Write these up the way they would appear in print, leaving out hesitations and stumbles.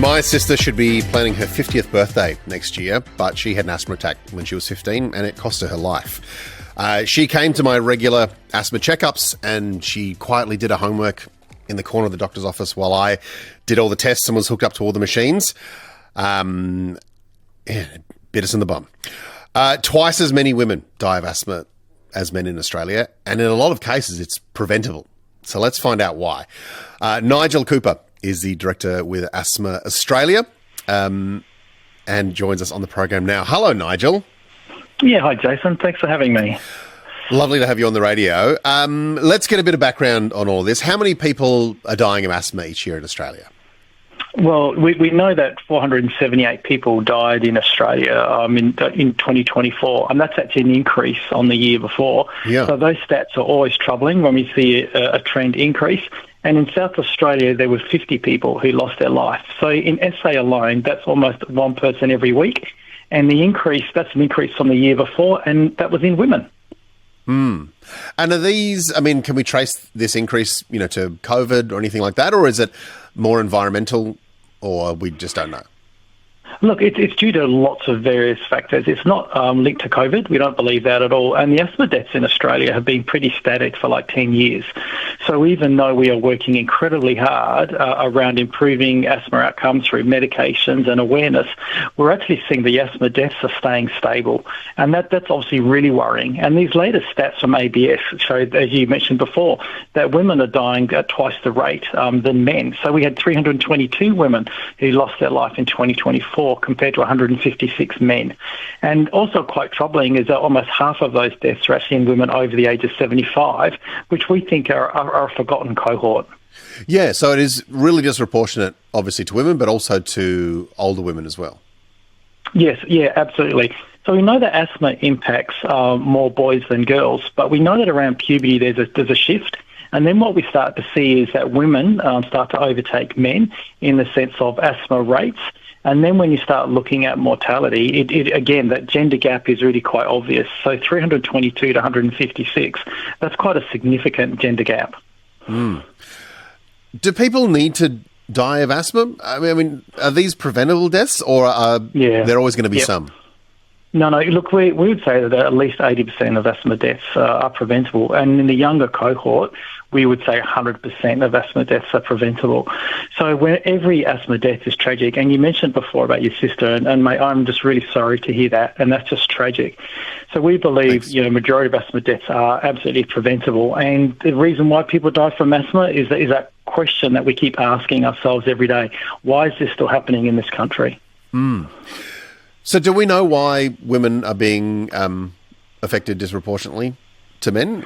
My sister should be planning her 50th birthday next year, but she had an asthma attack when she was 15 and it cost her life. She came to my regular asthma checkups and she quietly did her homework in the corner of the doctor's office while I did all the tests and was hooked up to all the machines. It bit us in the bum. Twice as many women die of asthma as men in Australia, and in a lot of cases it's preventable. So let's find out why. Nigel Cooper is the director with Asthma Australia and joins us on the program now. Hello, Nigel. Yeah, hi, Jason. Thanks for having me. Lovely to have you on the radio. Let's get a bit of background on all of this. How many people are dying of asthma each year in Australia? Well, we know that 478 people died in Australia in 2024, and that's actually an increase on the year before. Yeah. So those stats are always troubling when we see a trend increase. And in South Australia, there were 50 people who lost their life. So in SA alone, that's almost one person every week. And that's an increase from the year before, and that was in women. And are these, can we trace this increase, to COVID or anything like that? Or is it more environmental, or we just don't know? Look, it's due to lots of various factors. It's not linked to COVID. We don't believe that at all. And the asthma deaths in Australia have been pretty static for like 10 years. So even though we are working incredibly hard around improving asthma outcomes through medications and awareness, we're actually seeing the asthma deaths are staying stable. And that's obviously really worrying. And these latest stats from ABS show, as you mentioned before, that women are dying at twice the rate than men. So we had 322 women who lost their life in 2024. Compared to 156 men. And also quite troubling is that almost half of those deaths are actually in women over the age of 75, which we think are a forgotten cohort. Yeah, so it is really disproportionate, obviously, to women, but also to older women as well. Yes, yeah, absolutely. So we know that asthma impacts more boys than girls, but we know that around puberty there's a shift. And then what we start to see is that women start to overtake men in the sense of asthma rates. And then when you start looking at mortality, again, that gender gap is really quite obvious. So 322 to 156, that's quite a significant gender gap. Do people need to die of asthma? Are these preventable deaths, or are there always going to be some? No, look, we would say that at least 80% of asthma deaths are preventable. And in the younger cohort, we would say 100% of asthma deaths are preventable. So where every asthma death is tragic, and you mentioned before about your sister, and mate, I'm just really sorry to hear that, and that's just tragic. So we believe, majority of asthma deaths are absolutely preventable. And the reason why people die from asthma is that question that we keep asking ourselves every day. Why is this still happening in this country? So do we know why women are being affected disproportionately to men?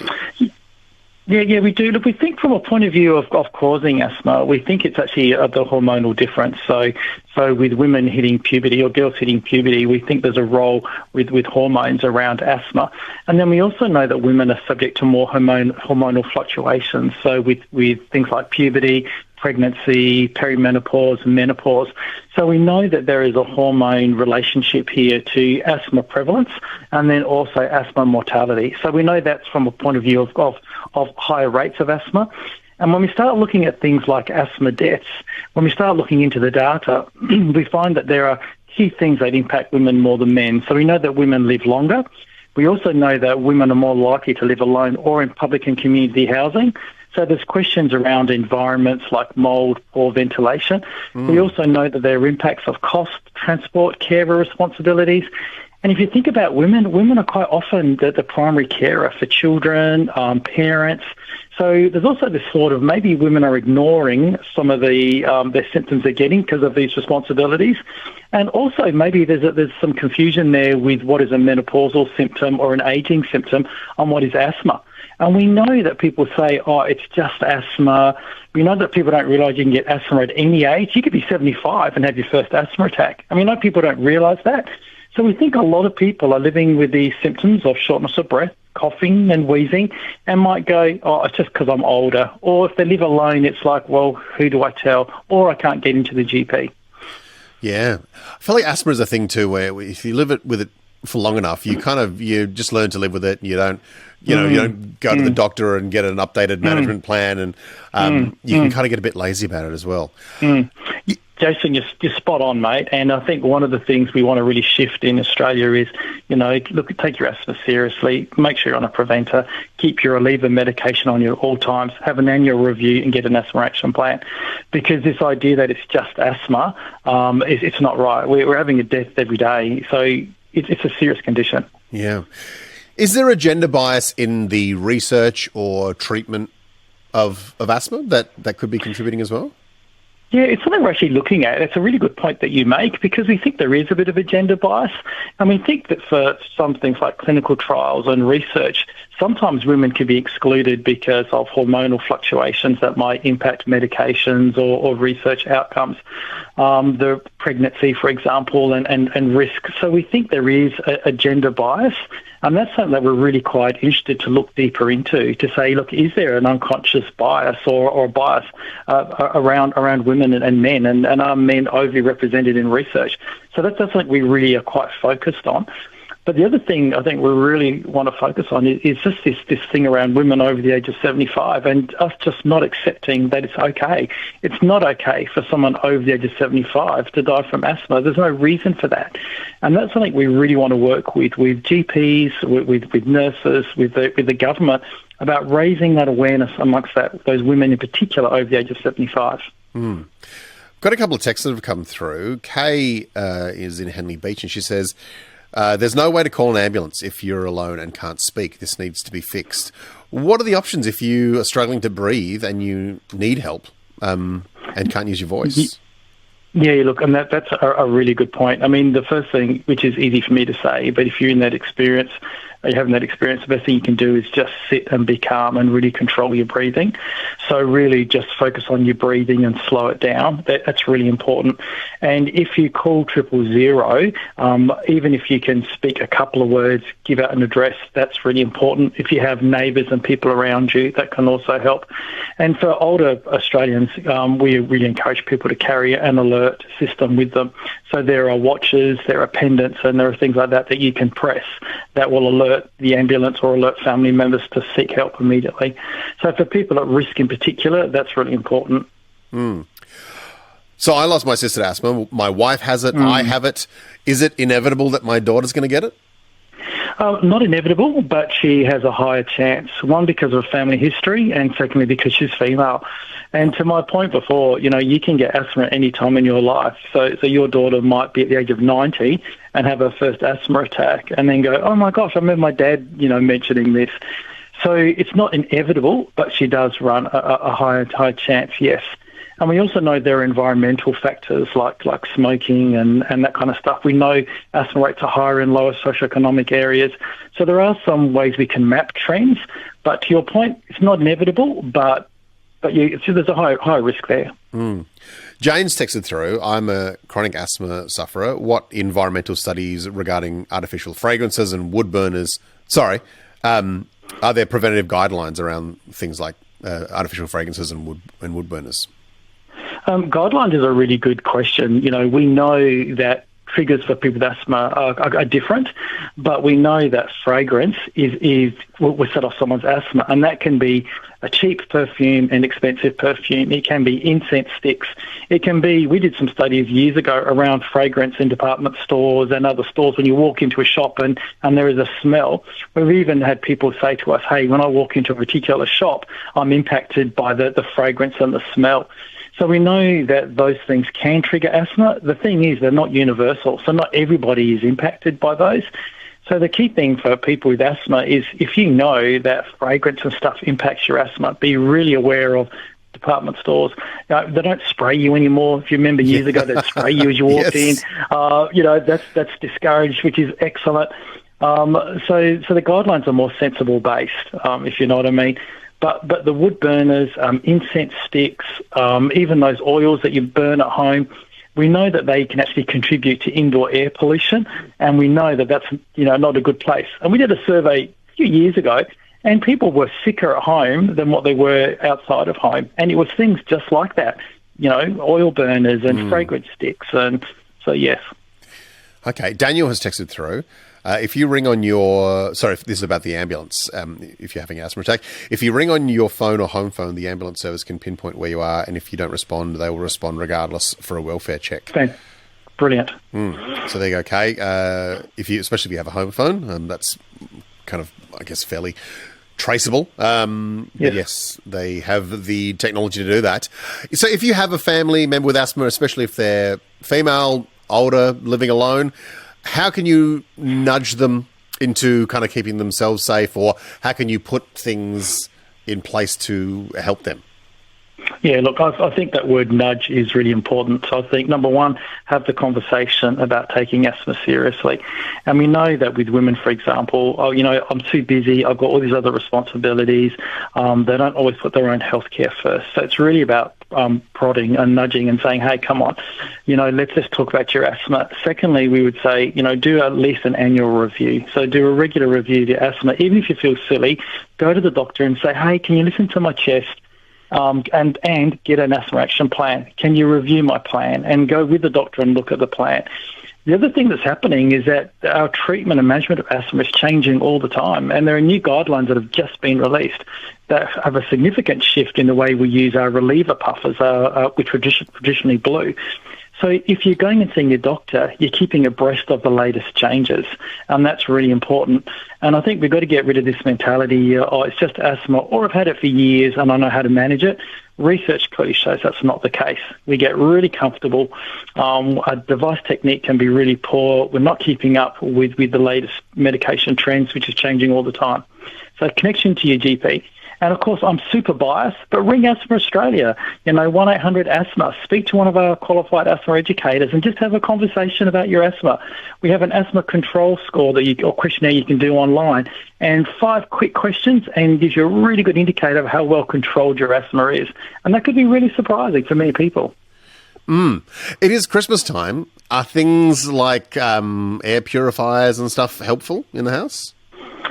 Yeah, we do. Look, we think from a point of view of causing asthma, we think it's actually the hormonal difference. So with women hitting puberty or girls hitting puberty, we think there's a role with hormones around asthma. And then we also know that women are subject to more hormonal fluctuations. So with things like puberty, pregnancy, perimenopause, menopause. So we know that there is a hormone relationship here to asthma prevalence and then also asthma mortality. So we know that's from a point of view of higher rates of asthma. And when we start looking at things like asthma deaths, when we start looking into the data, we find that there are key things that impact women more than men. So we know that women live longer. We also know that women are more likely to live alone or in public and community housing. So there's questions around environments like mould, poor ventilation. We also know that there are impacts of cost, transport, carer responsibilities. And if you think about women are quite often the primary carer for children, parents. So there's also this thought of maybe women are ignoring some of their symptoms they're getting because of these responsibilities. And also maybe there's some confusion there with what is a menopausal symptom or an aging symptom on what is asthma. And we know that people say, it's just asthma. We know that people don't realise you can get asthma at any age. You could be 75 and have your first asthma attack. I know people don't realise that. So we think a lot of people are living with these symptoms of shortness of breath, coughing and wheezing, and might go, it's just because I'm older. Or if they live alone, it's like, well, who do I tell? Or I can't get into the GP. Yeah. I feel like asthma is a thing too, where if you live with it for long enough, you just learn to live with it. You don't go to the doctor and get an updated management plan, and you can kind of get a bit lazy about it as well. Jason, you're spot on, mate. And I think one of the things we want to really shift in Australia is, take your asthma seriously, make sure you're on a preventer, keep your reliever medication on you at all times, have an annual review and get an asthma action plan. Because this idea that it's just asthma, it's not right. We're having a death every day. So it's a serious condition. Yeah. Is there a gender bias in the research or treatment of asthma that could be contributing as well? Yeah, it's something we're actually looking at. It's a really good point that you make because we think there is a bit of a gender bias. And we think that for some things like clinical trials and research, sometimes women can be excluded because of hormonal fluctuations that might impact medications or research outcomes, the pregnancy, for example, and risk. So we think there is a gender bias. And that's something that we're really quite interested to look deeper into, to say, look, is there an unconscious bias or a bias around women and men, and are men overly represented in research? So that's something we really are quite focused on. But the other thing I think we really want to focus on is just this thing around women over the age of 75 and us just not accepting that it's okay. It's not okay for someone over the age of 75 to die from asthma. There's no reason for that. And that's something we really want to work with GPs, with nurses, with the government about raising that awareness amongst those women in particular over the age of 75. Got a couple of texts that have come through. Kay is in Henley Beach and she says, there's no way to call an ambulance if you're alone and can't speak. This needs to be fixed. What are the options if you are struggling to breathe and you need help and can't use your voice? Yeah, look, and that's a really good point. I mean, the first thing, which is easy for me to say, but if you're in that experience, you're having that experience, the best thing you can do is just sit and be calm and really control your breathing. So really just focus on your breathing and slow it down. That's really important. And if you call 000, even if you can speak a couple of words, give out an address, that's really important. If you have neighbours and people around you, that can also help. And for older Australians, we really encourage people to carry an alert system with them. So there are watches, there are pendants, and there are things like that you can press that will alert the ambulance or alert family members to seek help immediately. So for people at risk in particular, that's really important. So I lost my sister to asthma. My wife has it. I have it. Is it inevitable that my daughter's going to get it? Not inevitable, but she has a higher chance. One, because of family history, and secondly, because she's female. And to my point before, you can get asthma at any time in your life. So your daughter might be at the age of 90 and have her first asthma attack and then go, oh my gosh, I remember my dad, mentioning this. So it's not inevitable, but she does run a high chance, yes. And we also know there are environmental factors like smoking and that kind of stuff. We know asthma rates are higher in lower socioeconomic areas. So there are some ways we can map trends. But to your point, it's not inevitable, but there's a high risk there. Jane's texted through, I'm a chronic asthma sufferer. What environmental studies regarding artificial fragrances and wood burners, are there preventative guidelines around things like artificial fragrances and wood burners? Guidelines is a really good question. We know that triggers for people with asthma are different, but we know that fragrance will set off someone's asthma, and that can be a cheap perfume and expensive perfume. It can be incense sticks. It can be, we did some studies years ago around fragrance in department stores and other stores when you walk into a shop and there is a smell. We've even had people say to us, hey, when I walk into a particular shop, I'm impacted by the fragrance and the smell. So we know that those things can trigger asthma. The thing is, they're not universal, so not everybody is impacted by those. So the key thing for people with asthma is if you know that fragrance and stuff impacts your asthma, be really aware of department stores. They don't spray you anymore. If you remember years ago, they'd spray you as you walked in. That's discouraged, which is excellent. So the guidelines are more sensible based, if you know what I mean. But the wood burners, incense sticks, even those oils that you burn at home, we know that they can actually contribute to indoor air pollution, and we know that that's not a good place. And we did a survey a few years ago, and people were sicker at home than what they were outside of home, and it was things just like that, oil burners and fragrance sticks, and so yes. Okay, Daniel has texted through. If you ring on your... Sorry, this is about the ambulance, if you're having an asthma attack. If you ring on your phone or home phone, the ambulance service can pinpoint where you are, and if you don't respond, they will respond regardless for a welfare check. Okay. Brilliant. So there you go, Kay. Especially if you have a home phone, that's kind of, I guess, fairly traceable. But yes, they have the technology to do that. So if you have a family member with asthma, especially if they're female, older, living alone, how can you nudge them into kind of keeping themselves safe, or how can you put things in place to help them? Yeah, look, I think that word nudge is really important. So I think, number one, have the conversation about taking asthma seriously. And we know that with women, for example, I'm too busy, I've got all these other responsibilities. They don't always put their own healthcare first. So it's really about prodding and nudging and saying, hey, come on, let's talk about your asthma. Secondly, we would say, do at least an annual review. So do a regular review of your asthma. Even if you feel silly, go to the doctor and say, hey, can you listen to my chest? And get an asthma action plan. Can you review my plan? And go with the doctor and look at the plan. The other thing that's happening is that our treatment and management of asthma is changing all the time, and there are new guidelines that have just been released that have a significant shift in the way we use our reliever puffers, which were traditionally blue. So if you're going and seeing your doctor, you're keeping abreast of the latest changes, and that's really important. And I think we've got to get rid of this mentality, it's just asthma, or I've had it for years and I know how to manage it. Research clearly shows that's not the case. We get really comfortable. A device technique can be really poor. We're not keeping up with the latest medication trends, which is changing all the time. So connection to your GP. And, of course, I'm super biased, but ring Asthma Australia, 1-800-ASTHMA. Speak to one of our qualified asthma educators and just have a conversation about your asthma. We have an asthma control score or questionnaire you can do online, and 5 quick questions, and gives you a really good indicator of how well controlled your asthma is. And that could be really surprising for many people. It is Christmas time. Are things like air purifiers and stuff helpful in the house?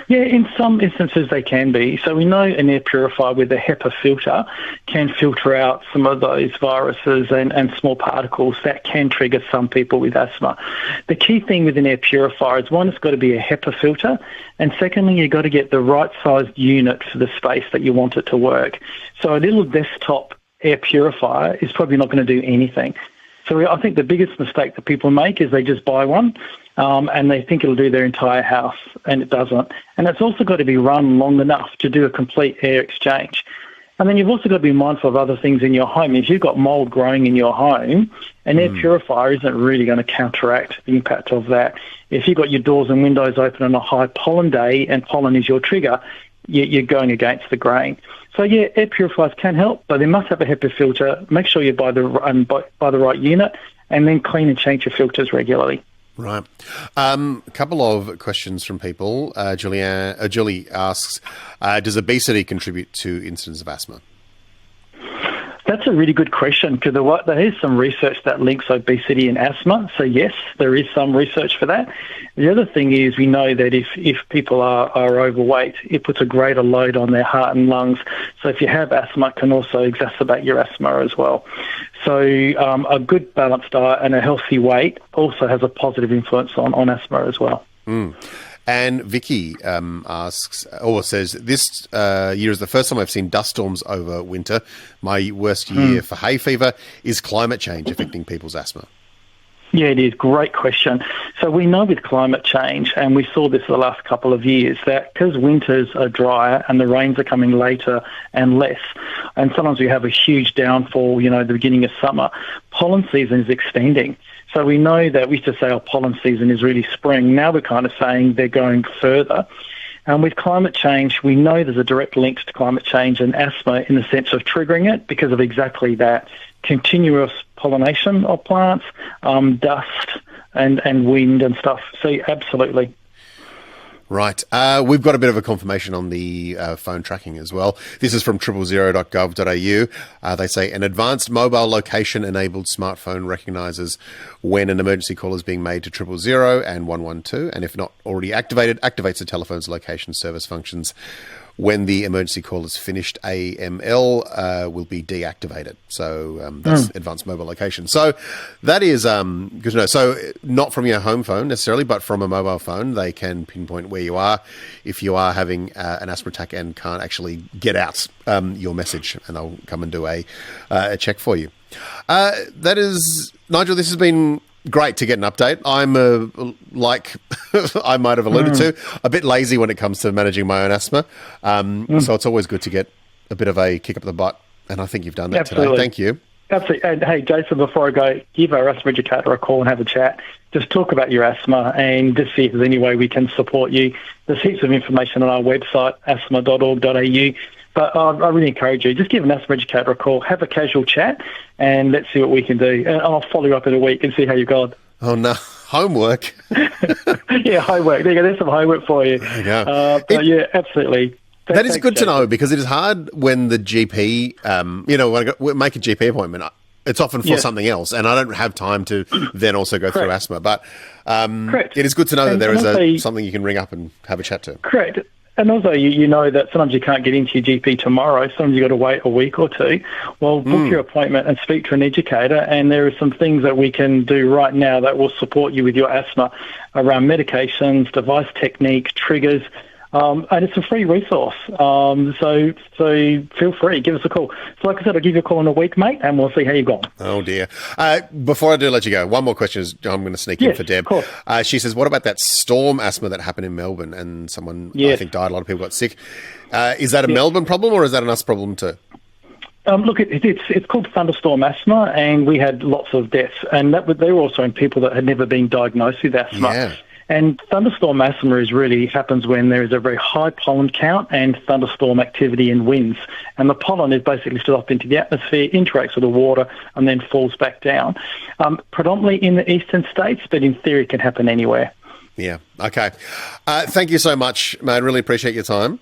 Yeah, in some instances they can be. So we know an air purifier with a HEPA filter can filter out some of those viruses and small particles that can trigger some people with asthma. The key thing with an air purifier is, one, it's got to be a HEPA filter, and secondly, you've got to get the right sized unit for the space that you want it to work. So a little desktop air purifier is probably not going to do anything. So I think the biggest mistake that people make is they just buy one, and they think it'll do their entire house, and it doesn't. And it's also got to be run long enough to do a complete air exchange. And then you've also got to be mindful of other things in your home. If you've got mold growing in your home, an air purifier isn't really going to counteract the impact of that. If you've got your doors and windows open on a high pollen day and pollen is your trigger, you're going against the grain. So, yeah, air purifiers can help, but they must have a HEPA filter. Make sure you buy the right unit, and then clean and change your filters regularly. Right. A couple of questions from people. Julie asks, does obesity contribute to incidence of asthma? That's a really good question, because there is some research that links obesity and asthma. So, yes, there is some research for that. The other thing is, we know that if people are overweight, it puts a greater load on their heart and lungs. So if you have asthma, it can also exacerbate your asthma as well. So a good balanced diet and a healthy weight also has a positive influence on asthma as well. And Vicky says, this year is the first time I've seen dust storms over winter. My worst year for hay fever. Is climate change affecting people's asthma? Yeah, it is. Great question. So we know with climate change, and we saw this the last couple of years, that because winters are drier and the rains are coming later and less, and sometimes we have a huge downfall, the beginning of summer, pollen season is extending. So we know that we used to say our pollen season is really spring. Now we're kind of saying they're going further. And with climate change, we know there's a direct link to climate change and asthma in the sense of triggering it because of exactly that. Continuous pollination of plants, dust and wind and stuff. So absolutely. Right. We've got a bit of a confirmation on the phone tracking as well. This is from 000.gov.au. They say an advanced mobile location-enabled smartphone recognises when an emergency call is being made to 000 and 112, and if not already activated, activates the telephone's location service functions when the emergency call is finished, AML will be deactivated. So that's advanced mobile location. So that is good to know. So not from your home phone necessarily, but from a mobile phone, they can pinpoint where you are if you are having an asthma attack and can't actually get out your message, and they'll come and do a check for you. That is, Nigel, this has been great to get an update. I'm, like I might have alluded to, a bit lazy when it comes to managing my own asthma. So it's always good to get a bit of a kick up the butt, and I think you've done that today. Thank you. Absolutely. And hey, Jason, before I go, give our asthma educator a call and have a chat. Just talk about your asthma and just see if there's any way we can support you. There's heaps of information on our website, asthma.org.au. But I really encourage you, just give an asthma educator a call, have a casual chat, and let's see what we can do. And I'll follow you up in a week and see how you've gone. Oh, no. Homework. Yeah, homework. There you go. There's some homework for you. There you go. Yeah, absolutely. That is good to know, because it is hard when the GP, when I make a GP appointment, it's often for something else, and I don't have time to then also go through asthma. But it is good to know that there is something you can ring up and have a chat to. Correct. And also, you know that sometimes you can't get into your GP tomorrow. Sometimes you've got to wait a week or two. Well, book your appointment and speak to an educator. And there are some things that we can do right now that will support you with your asthma around medications, device technique, triggers. And it's a free resource. So feel free, give us a call. So like I said, I'll give you a call in a week, mate, and we'll see how you've gone. Oh, dear. Before I do let you go, one more question I'm going to sneak in for Deb. Of course. She says, what about that storm asthma that happened in Melbourne and someone, I think, died? A lot of people got sick. Is that a Melbourne problem, or is that an us problem too? Look, it's called thunderstorm asthma, and we had lots of deaths. And they were also in people that had never been diagnosed with asthma. Yeah. And thunderstorm asthma really happens when there is a very high pollen count and thunderstorm activity and winds. And the pollen is basically stood up into the atmosphere, interacts with the water, and then falls back down. Predominantly in the eastern states, but in theory can happen anywhere. Yeah, okay. Thank you so much, mate. Really appreciate your time.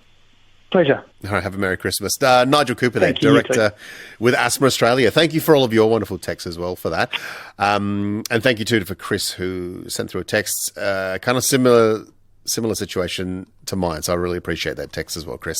Pleasure. All right, have a Merry Christmas. Nigel Cooper there, Director with Asthma Australia. Thank you for all of your wonderful texts as well for that. And thank you too for Chris, who sent through a text, kind of similar situation to mine. So I really appreciate that text as well, Chris.